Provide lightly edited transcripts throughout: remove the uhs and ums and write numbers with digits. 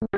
Hey,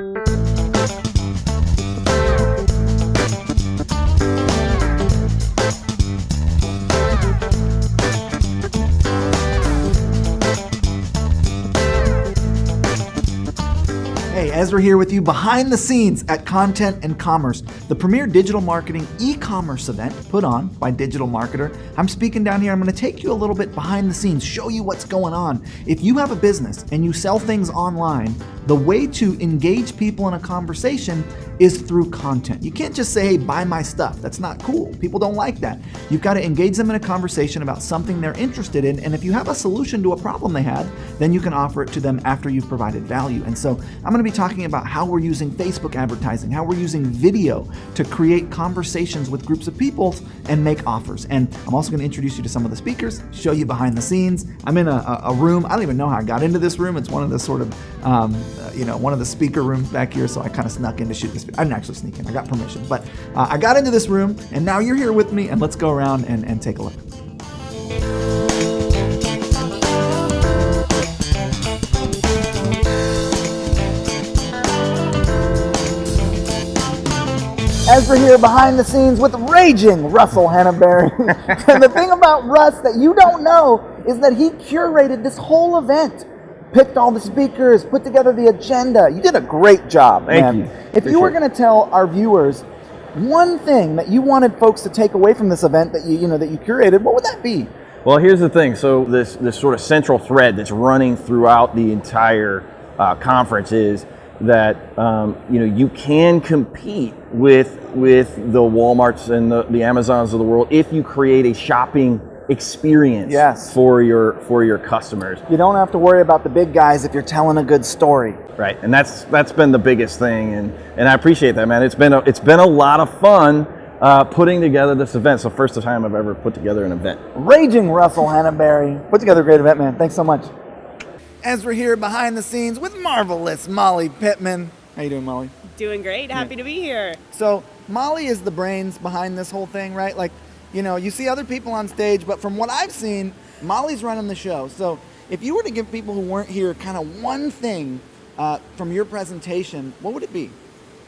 Ezra here with you behind the scenes at Content and Commerce, the premier digital marketing e-commerce event put on by Digital Marketer. I'm speaking down here. I'm going to take you a little bit behind the scenes, show you what's going on. If you have a business and you sell things online, the way to engage people in a conversation is through content. You can't just say, hey, buy my stuff. That's not cool. People don't like that. You've got to engage them in a conversation about something they're interested in. And if you have a solution to a problem they had, then you can offer it to them after you've provided value. And so I'm going to be talking about how we're using Facebook advertising, how we're using video to create conversations with groups of people and make offers. And I'm also going to introduce you to some of the speakers, show you behind the scenes. I'm in a room. I don't even know how I got into this room. It's one of the sort of, one of the speaker rooms back here. So I kind of snuck in to shoot this. I didn't actually sneak in. I got permission. But I got into this room and now you're here with me and let's go around and take a look. Ezra here behind the scenes with raging Russell Henneberry. And the thing about Russ that you don't know is that he curated this whole event, picked all the speakers, put together the agenda. You did a great job, man. Thank you. If you were going to tell our viewers one thing that you wanted folks to take away from this event that you curated, what would that be? Well, here's the thing. So this sort of central thread that's running throughout the entire conference is that you can compete with the Walmarts and the Amazons of the world if you create a shopping experience for your customers. You don't have to worry about the big guys if you're telling a good story. Right, and that's been the biggest thing, and I appreciate that, man. It's been a lot of fun putting together this event. So first time I've ever put together an event. Raging Russell Henneberry, put together a great event, man. Thanks so much. Ezra here behind the scenes with marvelous Molly Pittman. How you doing, Molly? Doing great. Happy to be here. So Molly is the brains behind this whole thing, right? Like, you see other people on stage, but from what I've seen, Molly's running the show. So if you were to give people who weren't here kind of one thing from your presentation, what would it be?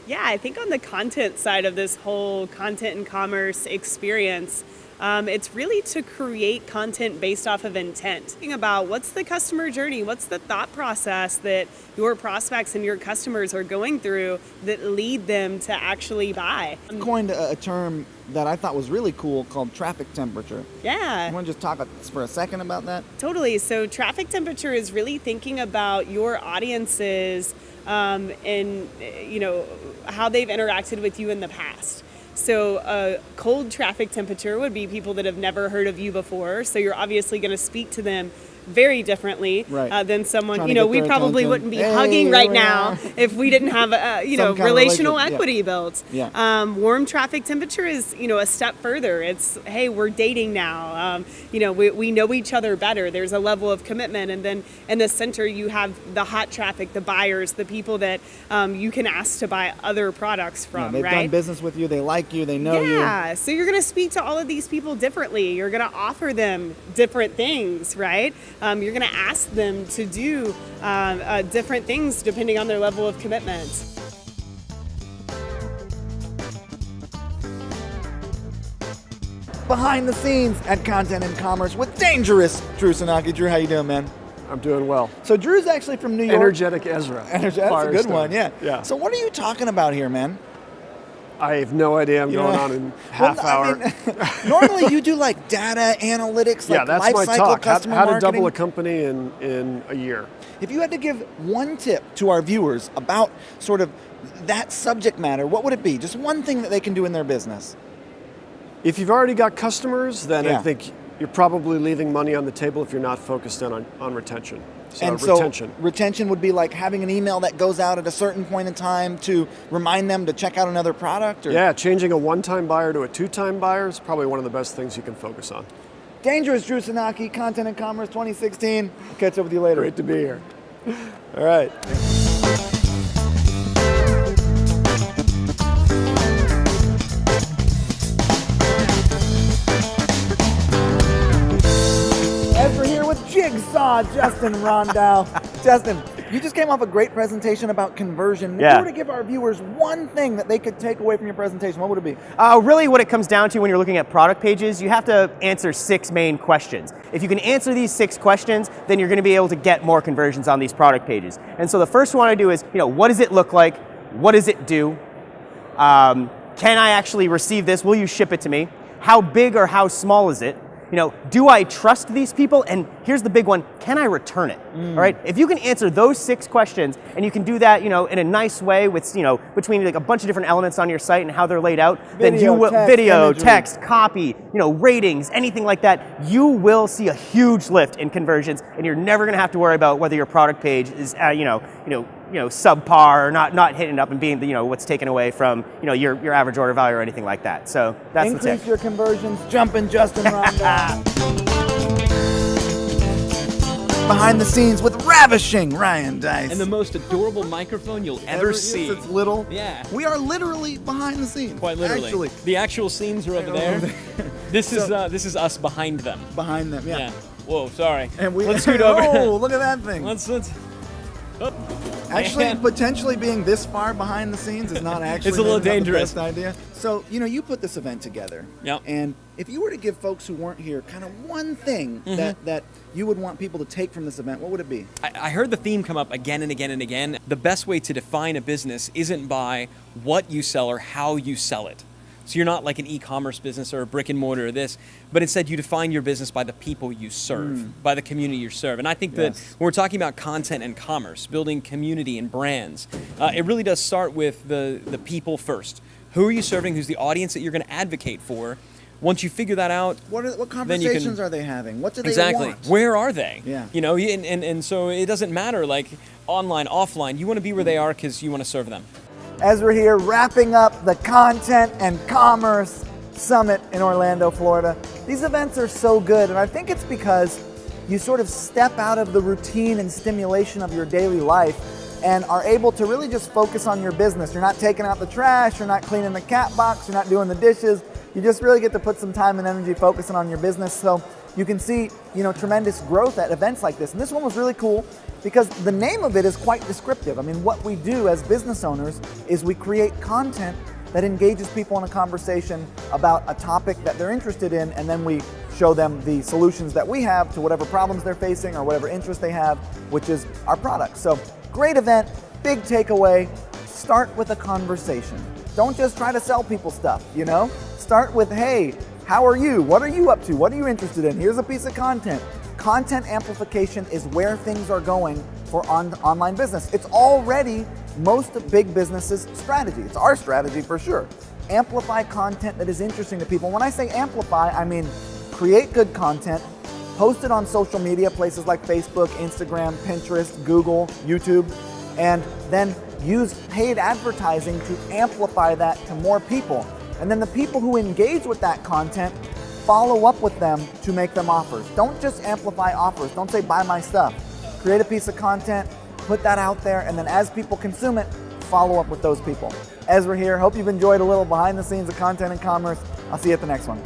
Yeah, I think on the content side of this whole content and commerce experience, it's really to create content based off of intent. Thinking about what's the customer journey, what's the thought process that your prospects and your customers are going through that lead them to actually buy. I coined a term that I thought was really cool called traffic temperature. Yeah. You want to just talk for a second about that? Totally. So traffic temperature is really thinking about your audiences and how they've interacted with you in the past. So a cold traffic temperature would be people that have never heard of you before. So you're obviously going to speak to them very differently than someone, we probably wouldn't be hugging right now if we didn't have relational equity built. Yeah. Warm traffic temperature is, a step further. It's, hey, we're dating now. We know each other better. There's a level of commitment. And then in the center, you have the hot traffic, the buyers, the people that you can ask to buy other products from, they've done business with you. They like you. They know you. Yeah. So you're going to speak to all of these people differently. You're going to offer them different things, right? You're going to ask them to do different things depending on their level of commitment. Behind the scenes at Content and Commerce with dangerous Drew Sanaki. Drew, how you doing, man? I'm doing well. So Drew's actually from New York. Energetic Ezra. That's a good one, yeah. So what are you talking about here, man? I have no idea. I'm going on in half hour. Normally you do like data analytics, like that's life my cycle talk. customer How to marketing. double a company in a year. If you had to give one tip to our viewers about sort of that subject matter, what would it be? Just one thing that they can do in their business. If you've already got customers, then I think you're probably leaving money on the table if you're not focused on retention. So retention would be like having an email that goes out at a certain point in time to remind them to check out another product? Or? Yeah, changing a one-time buyer to a two-time buyer is probably one of the best things you can focus on. Dangerous Drew Sanaki, Content and Commerce 2016. I'll catch up with you later. Great to be here. All right. Ezra here with Jigsaw Justin Rondow. Justin, You just came off a great presentation about conversion. If Yeah. you were to give our viewers one thing that they could take away from your presentation, what would it be? Really what it comes down to when you're looking at product pages, you have to answer 6 main questions. If you can answer these 6 questions, then you're going to be able to get more conversions on these product pages. And so the first one I do is, what does it look like? What does it do? Can I actually receive this? Will you ship it to me? How big or how small is it? Do I trust these people? And here's the big one, can I return it? All right, if you can answer those 6 questions and you can do that, in a nice way with, between like a bunch of different elements on your site and how they're laid out, then you will, text, text, copy, ratings, anything like that, you will see a huge lift in conversions, and you're never gonna have to worry about whether your product page is, subpar or not hitting it up and being, what's taken away from, your average order value or anything like that. So that's the tip. Increase your conversions, jumping Justin Ronda. Behind the scenes with ravishing Ryan Deiss. And the most adorable microphone you'll ever see. It's little. Yeah. We are literally behind the scenes. Quite literally. Actually. The actual scenes are over there. This is us behind them. Behind them, yeah. Whoa, sorry. And let's scoot over. Oh, look at that thing. Let's. Oh. Actually, Man. potentially being this far behind the scenes is not actually It's a little maybe not dangerous. the best idea. So, you put this event together. Yep. And if you were to give folks who weren't here kind of one thing that you would want people to take from this event, what would it be? I heard the theme come up again and again and again. The best way to define a business isn't by what you sell or how you sell it. So you're not like an e-commerce business or a brick and mortar or this, but instead you define your business by the people you serve, by the community you serve. And I think that when we're talking about content and commerce, building community and brands, it really does start with the people first. Who are you serving? Who's the audience that you're going to advocate for? Once you figure that out, What conversations are they having? What do they exactly. want? Where are they? Yeah. And so it doesn't matter like online, offline. You want to be where they are because you want to serve them. As we're here wrapping up the Content and Commerce Summit in Orlando, Florida. These events are so good, and I think it's because you sort of step out of the routine and stimulation of your daily life and are able to really just focus on your business. You're not taking out the trash, you're not cleaning the cat box, you're not doing the dishes. You just really get to put some time and energy focusing on your business. So you can see, tremendous growth at events like this. And this one was really cool because the name of it is quite descriptive. I mean, what we do as business owners is we create content that engages people in a conversation about a topic that they're interested in, and then we show them the solutions that we have to whatever problems they're facing or whatever interest they have, which is our product. So great event, big takeaway, start with a conversation. Don't just try to sell people stuff, Start with, hey, how are you? What are you up to? What are you interested in? Here's a piece of content. Content amplification is where things are going for online business. It's already most big businesses' strategy. It's our strategy for sure. Amplify content that is interesting to people. When I say amplify, I mean create good content, post it on social media, places like Facebook, Instagram, Pinterest, Google, YouTube, and then use paid advertising to amplify that to more people. And then the people who engage with that content, follow up with them to make them offers. Don't just amplify offers. Don't say, buy my stuff. Create a piece of content, put that out there, and then as people consume it, follow up with those people. Ezra here. Hope you've enjoyed a little behind the scenes of Content and Commerce. I'll see you at the next one.